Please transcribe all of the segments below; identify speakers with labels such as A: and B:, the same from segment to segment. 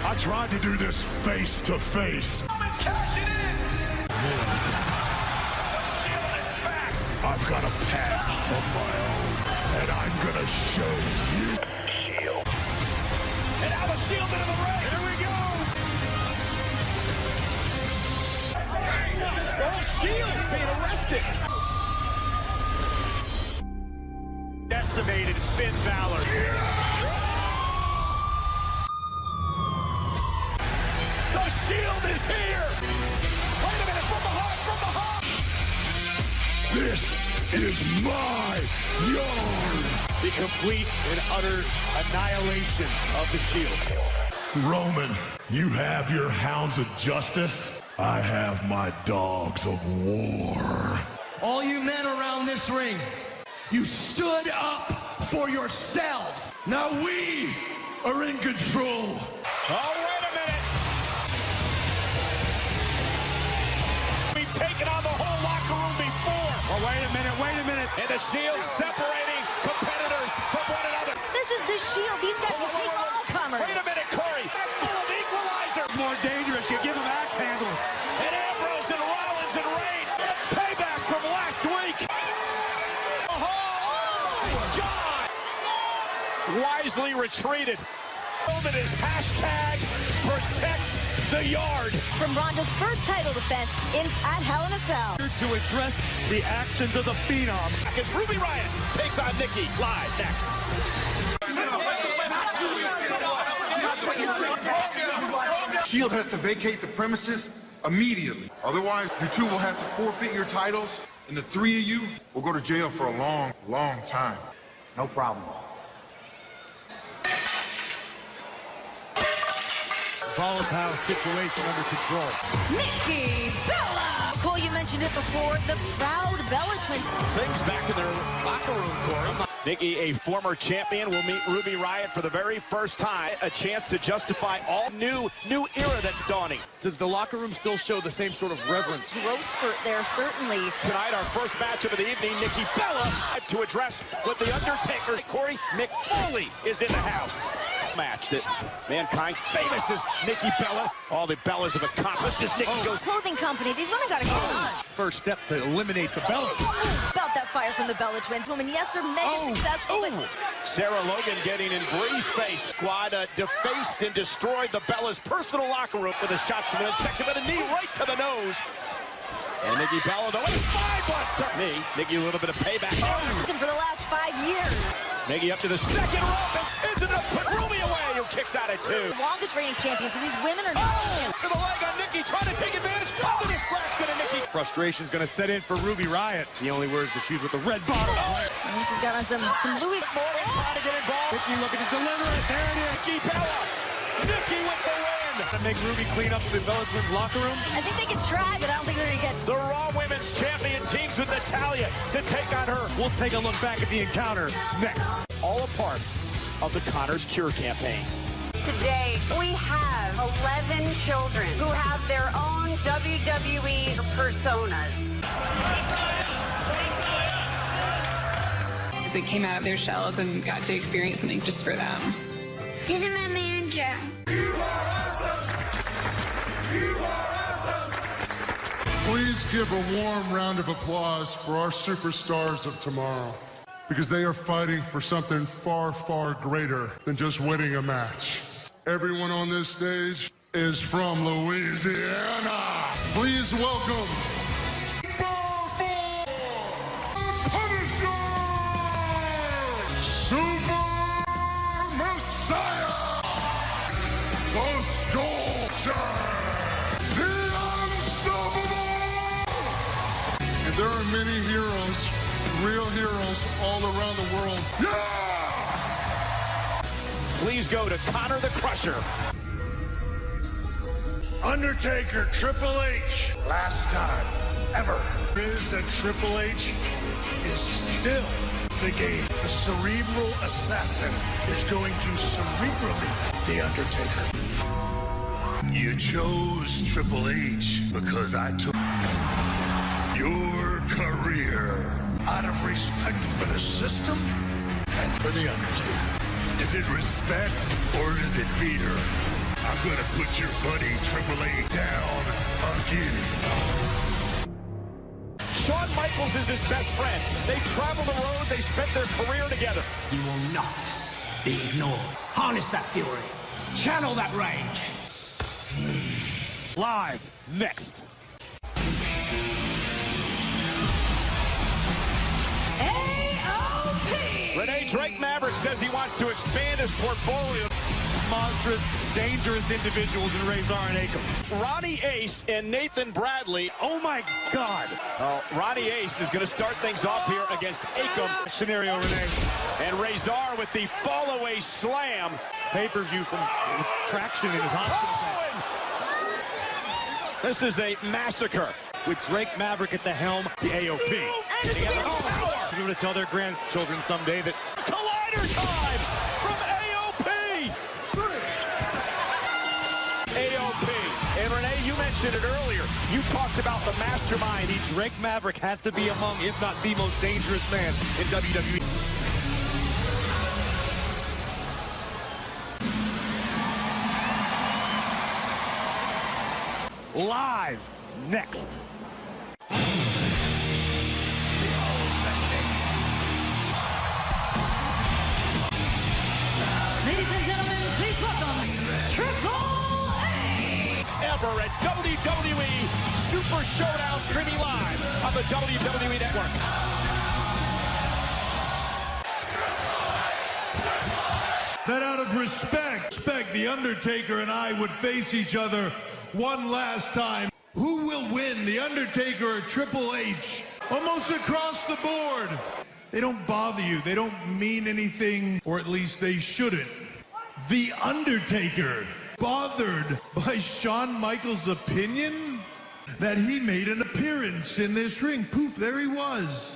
A: I tried to do this face to face.
B: Roman's cashing in. The Shield is back.
A: I've got a path of my own, and I'm gonna show you.
B: Shield. And now the Shield into the ring. Here we go. Oh, Shield's being arrested. Decimated Finn Balor. The Shield is here. Wait a minute, from the heart.
A: This is my yard.
B: The complete and utter annihilation of the Shield.
A: Roman, you have your hounds of justice. I have my dogs of war.
C: All you men around this ring, you stood up for yourselves.
A: Now we are in control.
B: Oh, wait a minute. We've taken on the whole locker room before. Oh, wait a minute. And the Shield separating competitors from one another.
D: This is the Shield. These guys will take all comers.
B: Wait a minute, Corey. That's still an equalizer.
E: More dangerous. You give them axe handles.
B: And Ambrose and Rollins and Reigns. Payback from last week. Oh, God. Wisely retreated. That is hashtag protect the yard.
D: From Ronda's first title defense at Hell in a Cell.
E: To address the actions of the Phenom.
B: As Ruby Riott takes on Nikki live next.
F: Shield has to vacate the premises immediately. Otherwise, you two will have to forfeit your titles, and the three of you will go to jail for a long, long time.
C: No problem.
E: Volatile situation under control.
D: Nikki Bella! Cole, you mentioned it before, the proud Bella twins.
B: Things back in their locker room, Corey. Nikki, a former champion, will meet Ruby Riott for the very first time. A chance to justify all new era that's dawning.
E: Does the locker room still show the same sort of reverence?
D: Growth spurt there, certainly.
B: Tonight, our first matchup of the evening, Nikki Bella to address what The Undertaker, Corey McFoley, is in the house. Match that Mankind famous as Nikki Bella. All the Bellas have accomplished as Nikki goes.
D: Clothing company, these women gotta get on.
E: First step to eliminate the Bellas.
D: About that fire from the Bella twins. Women, yes, they're mega successful. But
B: Sarah Logan getting in Bree's face. Squad defaced and destroyed the Bella's personal locker room with a shot from the midsection, but a knee right to the nose. And Nikki Bella, the spine buster. Nikki, a little bit of payback.
D: for the last 5 years.
B: Nikki up to the second rope. Isn't it put Ruby away? Who kicks out at 2.
D: Longest reigning champions, but these women are
B: look at the leg on Nikki, trying to take advantage of the distraction of Nikki.
E: Frustration's going to set in for Ruby Riott. He only wears the shoes with the red bottom.
D: And she's got on some Louis.
B: Morgan trying to get involved.
E: Nikki looking to deliver it. There it is.
B: Nikki Bella. Nikki with the win.
E: To make Ruby clean up the Bella Twins locker room.
D: I think they can try, but I don't think they're going to get.
B: The Raw Women's Champion teams with Natalya to take on her.
E: We'll take a look back at the encounter next.
B: All a part of the Connor's Cure campaign.
G: Today, we have 11 children who have their own WWE personas.
H: They came out of their shells and got to experience something just for them.
G: He's my manager.
A: You are awesome! You are awesome!
I: Please give a warm round of applause for our superstars of tomorrow, because they are fighting for something far, far greater than just winning a match. Everyone on this stage is from Louisiana. Please welcome Punisher, Super Messiah, the Sculpture, the Unstoppable. And there are many heroes, real heroes all around the world. Yeah!
B: Please go to Connor the Crusher.
A: Undertaker, Triple H. Last time ever is that Triple H is still the game. The cerebral assassin is going to cerebrally the Undertaker. You chose Triple H because I took your career out of respect for the system and for the Undertaker. Is it respect or is it fear? I'm I'm gonna put your buddy Triple H down again.
B: Shawn Michaels is his best friend. They travel the road. They spent their career together.
C: You will not be ignored. Harness that fury. Channel that rage.
E: Live next.
B: Renee Drake Maverick says he wants to expand his portfolio.
E: Monstrous, dangerous individuals in Razor and Akam.
B: Ronnie Ace and Nathan Bradley.
E: Oh my God.
B: Oh, Ronnie Ace is going to start things off here against Akam.
E: Scenario, Renee.
B: And Razor with the fall-away slam.
E: Pay-per-view from traction in his hospital.
B: Oh, this is a massacre.
E: With Drake Maverick at the helm, the AOP.
B: They're
E: going to tell their grandchildren someday that
B: Collider time from AOP. AOP. And Renee, you mentioned it earlier. You talked about the mastermind.
E: Drake Maverick has to be among, if not the most dangerous man in WWE. Live next.
D: Ladies and gentlemen, please welcome Triple A.
B: Ever at WWE Super Showdown, streaming live on the WWE Network.
A: That out of respect, The Undertaker and I would face each other one last time. Who will win, The Undertaker or Triple H? Almost across the board. They don't bother you. They don't mean anything, or at least they shouldn't. The Undertaker, bothered by Shawn Michaels' opinion that he made an appearance in this ring. Poof, there he was,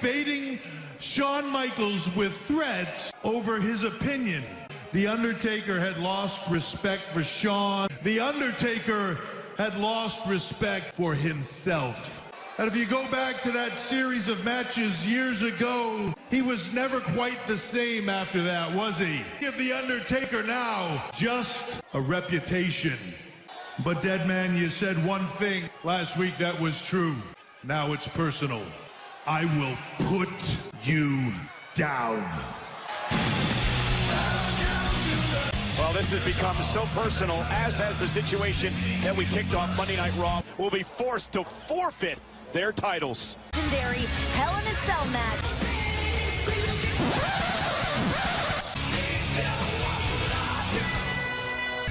A: baiting Shawn Michaels with threats over his opinion. The Undertaker had lost respect for Shawn. The Undertaker had lost respect for himself. And if you go back to that series of matches years ago, he was never quite the same after that, was he? Give The Undertaker now just a reputation. But Deadman, you said one thing last week that was true. Now it's personal. I will put you down.
B: Well, this has become so personal, as has the situation that we kicked off Monday Night Raw. Will be forced to forfeit their titles.
D: Legendary Hell in a Cell match.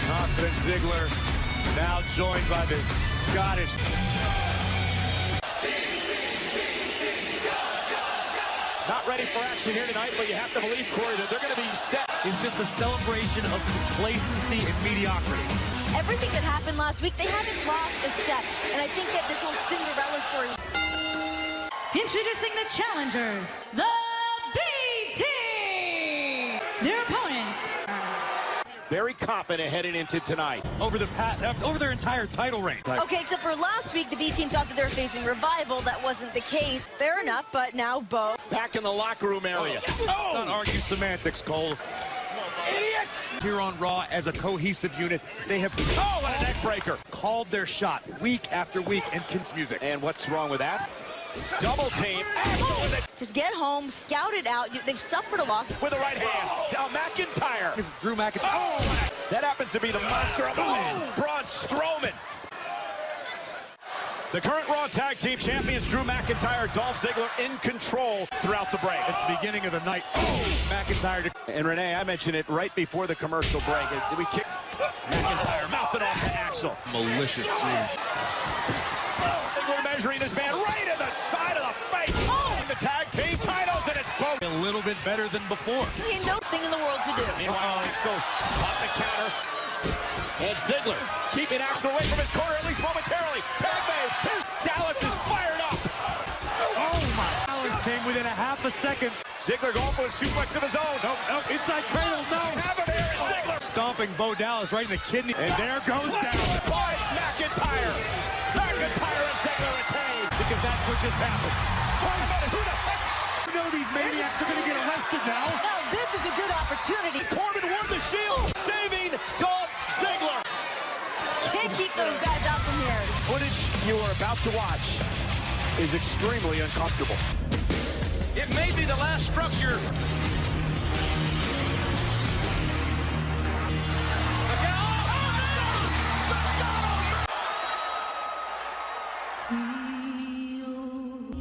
E: Confident Ziggler, now joined by the Scottish.
B: Not ready for action here tonight, but you have to believe, Corey, that they're going to be set.
E: It's just a celebration of complacency and mediocrity.
D: Everything that happened last week, they haven't lost a step. And I think that this whole Cinderella story.
J: Introducing the challengers, the B-Team. Their opponents.
B: Very confident heading into tonight.
E: Over their entire title reign.
D: Okay, except for last week, the B-Team thought that they were facing Revival. That wasn't the case. Fair enough, but now Bo.
B: Back in the locker room area.
E: Oh! Not argue semantics, Cole.
B: Idiot!
E: Here on Raw, as a cohesive unit, they have
B: what a neck breaker.
E: Called their shot week after week, and Kim's music.
B: And what's wrong with that? Double team.
D: Just get home, scout it out. They've suffered a loss.
B: With the right hand. Now McIntyre.
E: This is Drew McIntyre.
B: Oh! That happens to be the monster of Braun Strowman. The current Raw Tag Team Champions, Drew McIntyre, Dolph Ziggler, in control throughout the break.
E: At the beginning of the night, McIntyre.
B: And Renee, I mentioned it right before the commercial break. Did we kick McIntyre, mouth it off to Axel.
E: Malicious Drew.
B: Ziggler measuring this man right in the side of the face. Oh! The tag team titles, and it's both.
E: A little bit better than before.
D: He had no thing in the world to do.
B: Meanwhile, Axel on the counter. And Ziggler keeping Axel away from his corner, at least momentarily. Tag made. Here's Dallas is fired up.
E: Oh, my. Dallas came within a half a second.
B: Ziggler going for a suplex of his own.
E: Nope, inside cradle, no.
B: Have him here, and Ziggler.
E: Stomping Bo Dallas right in the kidney. And there goes Dallas.
B: By McIntyre. McIntyre and Ziggler retained.
E: Because that's what just happened.
B: Wait a minute, who the heck?
E: You know these maniacs are going to get arrested now.
D: Now this is a good opportunity.
B: Corbin won the Shield, saving Dolph Ziggler.
D: keep those guys out from here.
B: Footage you are about to watch is extremely uncomfortable.
K: It may be the last structure.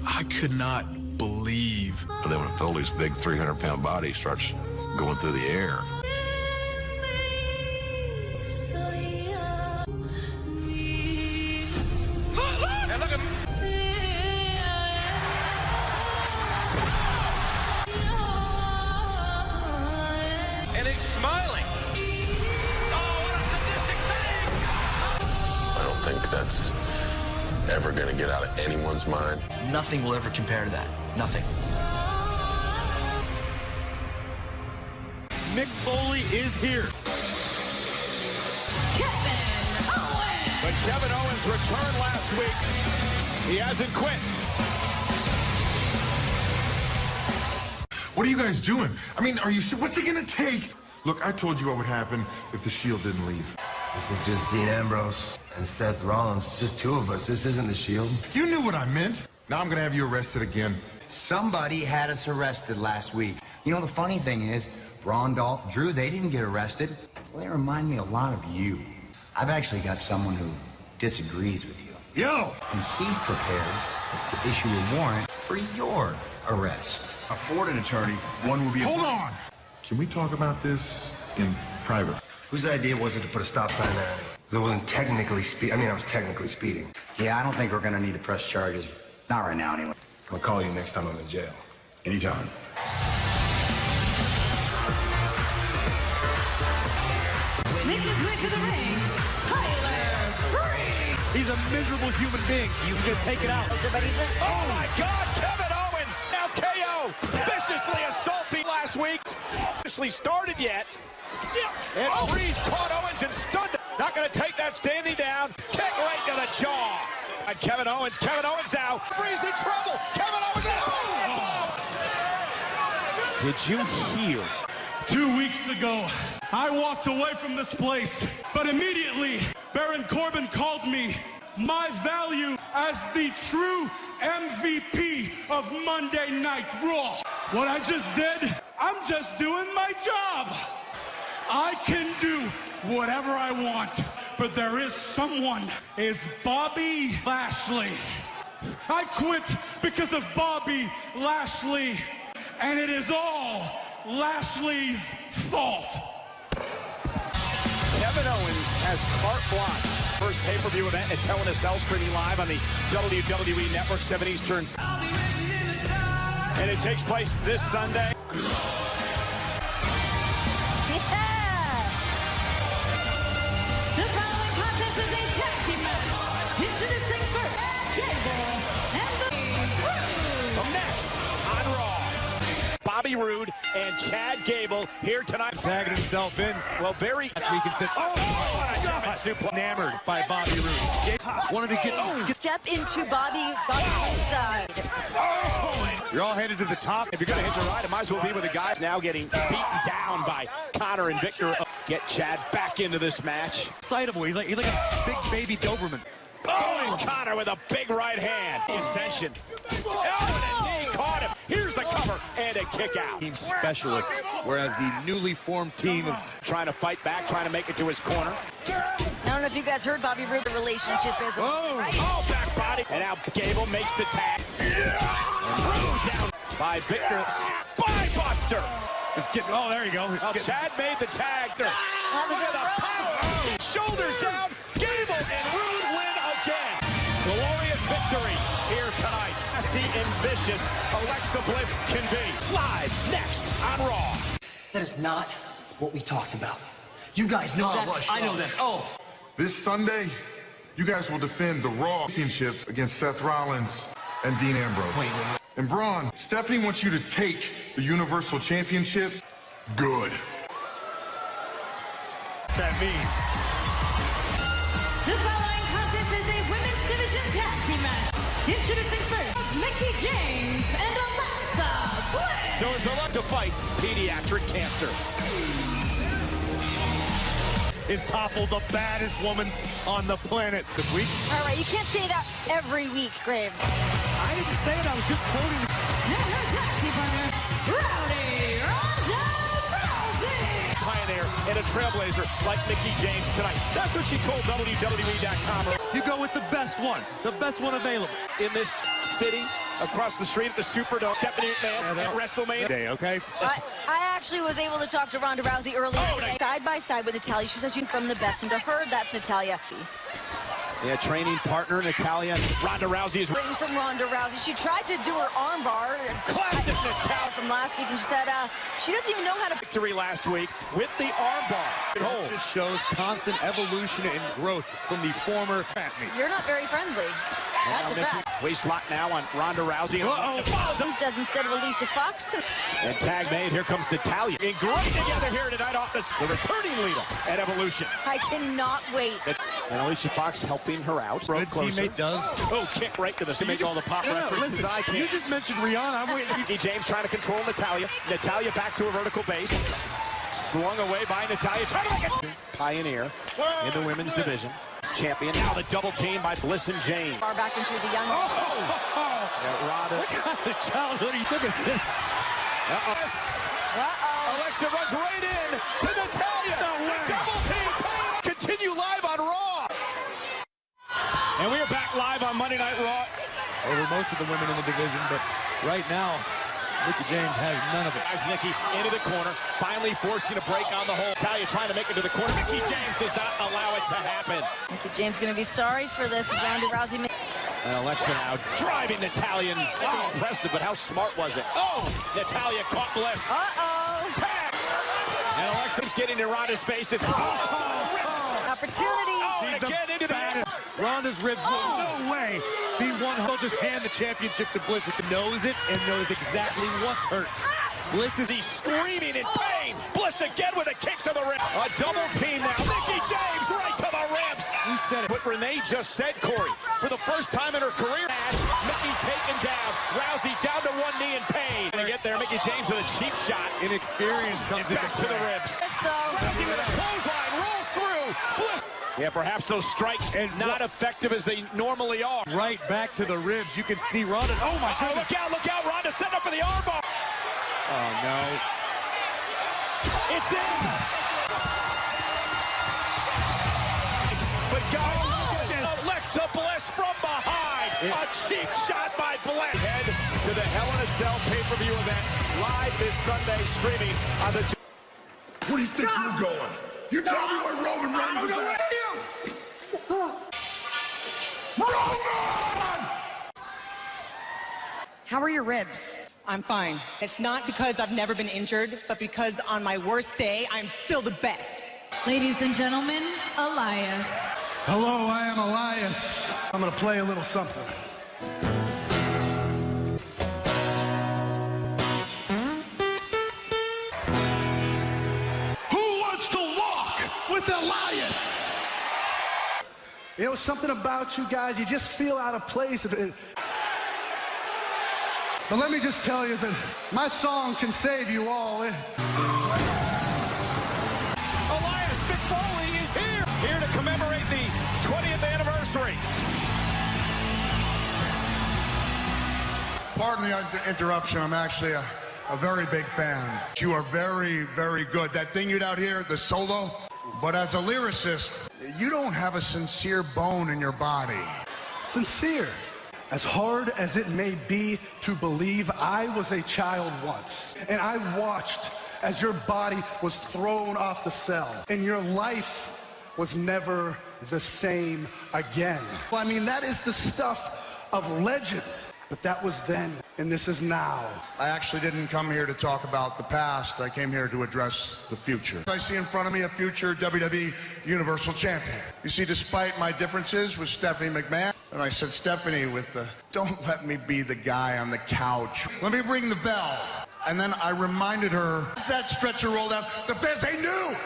L: I could not believe.
M: And then when Foley's big 300-pound body starts going through the air.
K: And he's smiling. Oh, what a sadistic thing!
M: I don't think that's ever going to get out of anyone's mind.
N: Nothing will ever compare to that. Nothing.
B: Mick Foley is here.
J: Kevin Owens.
B: But Kevin Owens returned last week. He hasn't quit.
F: What are you guys doing? I mean, what's it gonna take? Look, I told you what would happen if the Shield didn't leave.
O: This is just Dean Ambrose and Seth Rollins. It's just two of us. This isn't the Shield.
F: You knew what I meant. Now I'm gonna have you arrested again.
N: Somebody had us arrested last week. You know, the funny thing is, Braun, Dolph, Drew, they didn't get arrested. Well, they remind me a lot of you. I've actually got someone who disagrees with you.
F: Yo!
N: And he's prepared to issue a warrant for your arrest.
O: Afford an attorney. One will be...
F: Hold on! Can we talk about this in private?
O: Whose idea was it to put a stop sign there? It wasn't technically I was technically speeding.
N: Yeah, I don't think we're gonna need to press charges. Not right now, anyway.
O: I'll call you next time I'm in jail. Anytime.
J: Making his way to the ring, Tyler Breeze.
B: He's a miserable human being. You can take it out. Oh, my God, Kevin Owens. Now KO. Viciously assaulting last week. Officially started yet. And Breeze caught Owens and stunned him. Not going to take that standing down. Kick right to the jaw. And Kevin Owens now. Breeze in trouble. Kevin Owens. Did you hear?
C: 2 weeks ago, I walked away from this place, but immediately Baron Corbin called me my value as the true MVP of Monday Night Raw. What I just did, I'm just doing my job. I can do whatever I want, but there is someone, is Bobby Lashley. I quit because of Bobby Lashley, and it is all Lashley's fault.
B: Kevin Owens has carte blanche. First pay-per-view event at Hell in a Cell, streaming live on the WWE Network, 7 Eastern. And it takes place this Sunday.
J: The following contest is a tag team match. Introducing first, Gable and the Roode.
B: Next on Raw, Bobby Roode and Chad Gable here tonight.
E: Tagging himself in.
B: Well, very
E: We can sit.
B: what a German suplex.
E: Enamored by Bobby Roode. Wanted to get.
D: Step into Bobby's side.
B: You're all headed to the top. If you're going to hit the ride, it might as well be with the guys now getting beaten down by Connor and Victor. Get Chad back into this match.
E: Excitable. He's like a big baby Doberman.
B: Oh, and Connor with a big right hand. Ascension. Oh, and a knee caught him. Here's the cover and a kick out.
E: Team specialist, whereas the newly formed team of
B: trying to fight back, trying to make it to his corner.
D: I don't know if you guys heard Bobby Roode, the relationship is.
B: Oh, back body. And now Gable makes the tag. And Roode down by Victor. Spy Buster.
E: Oh, there you go.
B: Now Chad made the tag. Look at the power. Shoulders down. Gable and Roode win again. Glorious victory here tonight. Nasty and vicious Alexa Bliss can be. Live next on Raw.
N: That is not what we talked about. You guys know that. I know that. Oh.
F: This Sunday, you guys will defend the Raw Championship against Seth Rollins and Dean Ambrose.
N: Wait.
F: And Braun, Stephanie wants you to take the Universal Championship. Good.
E: That means.
J: The following contest is a women's division tag team match. Introducing first, Mickie James and Alexa Bliss.
B: So it's a lot to fight pediatric cancer.
E: is topple the baddest woman on the planet this week.
D: All right, you can't say that every week, Graves.
E: I didn't say it, I was just quoting.
J: And her tag team partner, Rowdy Ronda Rousey.
B: Pioneer and a trailblazer like Mickie James tonight. That's what she told WWE.com.
E: You go with the best one available.
B: In this city, across the street at the Superdome, Stephanie McMahon at WrestleMania.
E: Day, okay?
D: I actually was able to talk to Ronda Rousey earlier today, side by side with Natalya. She says she's from the best, and to her, that's Natalya.
B: Yeah, training partner Natalya. Ronda Rousey is
D: waiting from Ronda Rousey. She tried to do her armbar.
B: Classic Natalya
D: from last week, and she said she doesn't even know how to.
B: Victory last week with the armbar.
E: It just shows constant evolution and growth from the former Fatme.
D: You're not very friendly. That's a fact.
B: Waist lock now on Ronda Rousey.
D: Does instead of Alicia Fox tonight.
B: And tag made. Here comes Natalya. And great together here tonight off the returning leader at Evolution.
D: I cannot wait.
B: And Alicia Fox helping her out.
E: Good teammate does.
B: Oh, kick right to the to make all the pop references.
E: Listen,
B: I can.
E: You just mentioned Rihanna. I'm waiting.
B: Mickie James trying to control Natalya. Natalya back to a vertical base. Swung away by Natalya. Trying to make it. Pioneer in the women's division. Champion. Now the double team by Bliss and James.
D: Far back into the young.
B: Ronda.
E: Look at the childhood. Look at this.
B: Alexa runs right in to Natalya.
E: No way.
B: Double team. Continue live on Raw. And we are back live on Monday Night Raw.
E: Over most of the women in the division, but right now, Mickie James has none of it.
B: Guys, Mickie into the corner, finally forcing a break on the hole. Natalya trying to make it to the corner. Mickie James does not allow it to happen.
D: Mickie James going to be sorry for this. Ronda Rousey.
B: And Alexa now driving Natalya. Oh, impressive, but how smart was it? Oh, Natalya caught Bliss. Tag. And Alexa's getting in Ronda's face. And
D: opportunity.
B: And again into the head.
E: Ronda's ribs will no way be one. He'll just hand the championship to Bliss. It knows it and knows exactly what's hurt.
B: Bliss is screaming in pain. Bliss again with a kick to the ribs. A double team now. Mickie James right to the ribs.
E: Who said it?
B: What Renee just said, Corey. For the first time in her career match, Mickie taken down. Rousey down to one knee in pain. To get there, Mickie James with a cheap shot.
E: Inexperience comes
B: back to the ribs. Rousey with a clothesline rolls through. Bliss. Yeah, perhaps those strikes and not effective as they normally are.
E: Right back to the ribs. You can see Ronda. Oh, my goodness.
B: Look out. Ronda setting up for the armbar.
E: Oh, no.
B: It's in. But guys, Alexa Bliss from behind. A cheap shot by Bliss. Head to the Hell in a Cell pay-per-view event. Live this Sunday, streaming on the...
F: Where do you think you're going? You tell me where Roman Reigns is at. Roman!
P: How are your ribs? I'm fine. It's not because I've never been injured, but because on my worst day, I'm still the best.
J: Ladies and gentlemen, Elias.
C: Hello, I am Elias. I'm going to play a little something. Who wants to walk with Elias? You know, something about you guys, you just feel out of place. But let me just tell you that my song can save you all.
B: Elias McFoley is here to commemorate the 20th anniversary.
F: Pardon the interruption. I'm actually a very big fan. You are very, very good. That thing you did out here, the solo. But as a lyricist, you don't have a sincere bone in your body.
C: Sincere. As hard as it may be to believe, I was a child once, and I watched as your body was thrown off the cell, and your life was never the same again. Well, I mean, that is the stuff of legend, but that was then, and this is now.
F: I actually didn't come here to talk about the past. I came here to address the future. I see in front of me a future WWE Universal Champion. You see, despite my differences with Stephanie McMahon, and I said, Stephanie, with the, don't let me be the guy on the couch. Let me ring the bell. And then I reminded her, as that stretcher rolled out, the fans, they knew.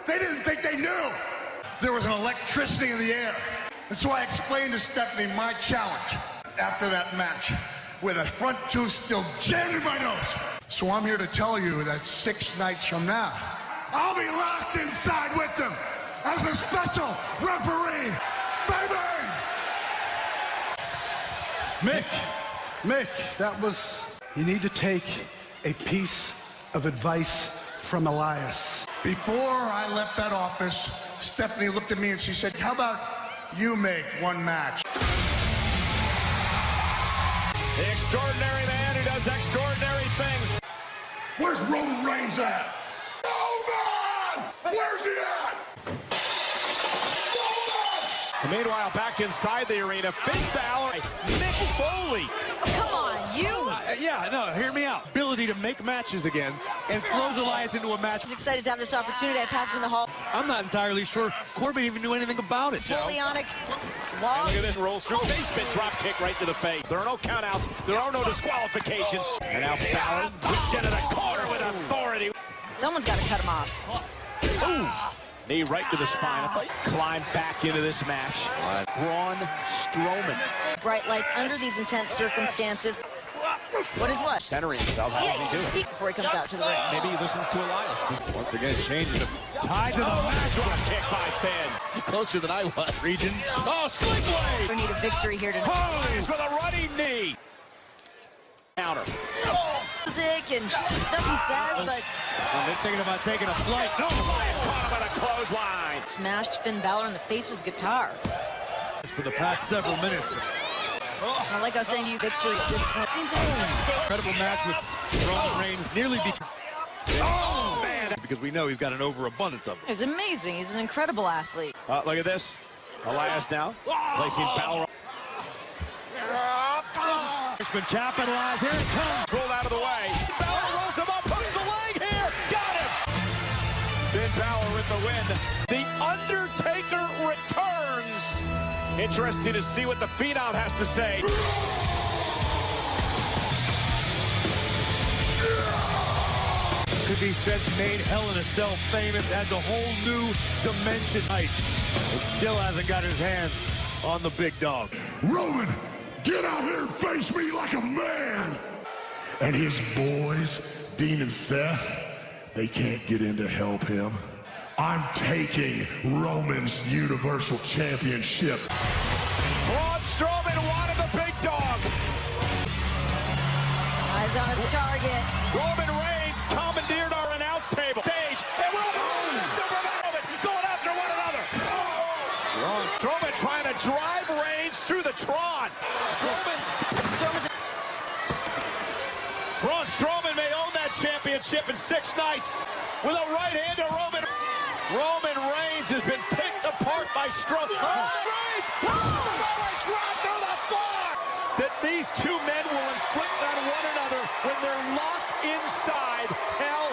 F: They didn't think they knew. There was an electricity in the air. And so I explained to Stephanie my challenge after that match, with a front tooth still jammed in my nose. So I'm here to tell you that 6 nights from now, I'll be locked inside with them.
A: as a special referee. Baby!
C: Mick, that was... You need to take a piece of advice from Elias.
F: Before I left that office, Stephanie looked at me and she said, how about you make one match?
B: The extraordinary man who does extraordinary things.
A: Where's Roman Reigns at? Roman! Where's he at?
B: And meanwhile, back inside the arena, Finn Balor, Mick Foley.
D: Come on, you.
E: Hear me out. Ability to make matches again and throws Elias into a match.
D: I was excited to have this opportunity. I passed him in the hall.
E: I'm not entirely sure Corbin even knew anything about it.
D: Napoleonic
B: Look at this, rolls through, basement drop kick right to the face. There are no countouts, there are no disqualifications. And now Balor whipped into the corner with authority.
D: Someone's got to cut him off.
B: Ooh. Knee right to the spine. I thought you climbed back into this match. Braun Strowman.
D: Bright lights under these intense circumstances. What is what?
B: Centering himself. How does he do it?
D: Before he comes out to the ring.
B: Maybe he listens to Elias.
E: Once again, changing the ties of the match.
B: Drop kick by Finn. Closer than I was.
E: Region.
B: Oh, sling blade.
D: We need a victory here tonight.
B: Hollis with a running knee. Counter.
D: Music and stuff he says, but...
E: They're thinking about taking a flight. No,
B: Elias caught him with a clothesline.
D: Smashed Finn Balor in the face with his guitar.
E: For the past several minutes.
D: Like I was saying to you, victory at this point. Seems
E: Incredible match with Roman Reigns nearly beat. Oh, man. Because we know he's got an overabundance of it.
D: He's amazing. He's an incredible athlete.
B: Look at this. Elias now placing Balor.
E: Been capitalized. Here it comes.
B: Rolled out of the way. Balor rolls him up, hooks the leg here. Got him. Finn Balor with the win. The Undertaker returns. Interesting to see what the Phenom has to say.
E: Could be said made Hell in a Cell famous, adds a whole new dimension. It still hasn't got his hands on the big dog.
A: Roman, get out here and face me like a man! And his boys, Dean and Seth, they can't get in to help him. I'm taking Roman's Universal Championship.
B: Braun Strowman wanted the big dog.
D: Eyes on his target.
B: Roman Reigns commandeered our announce table. Stage. And Roman going after one another. Strowman trying to drive Reigns through the Tron. Braun Strowman may own that championship in 6 nights with a right hand to Roman. Roman Reigns has been picked apart by Strowman. Roman Reigns! Roman dropped to the floor! That these two men will inflict on one another when they're locked inside Hell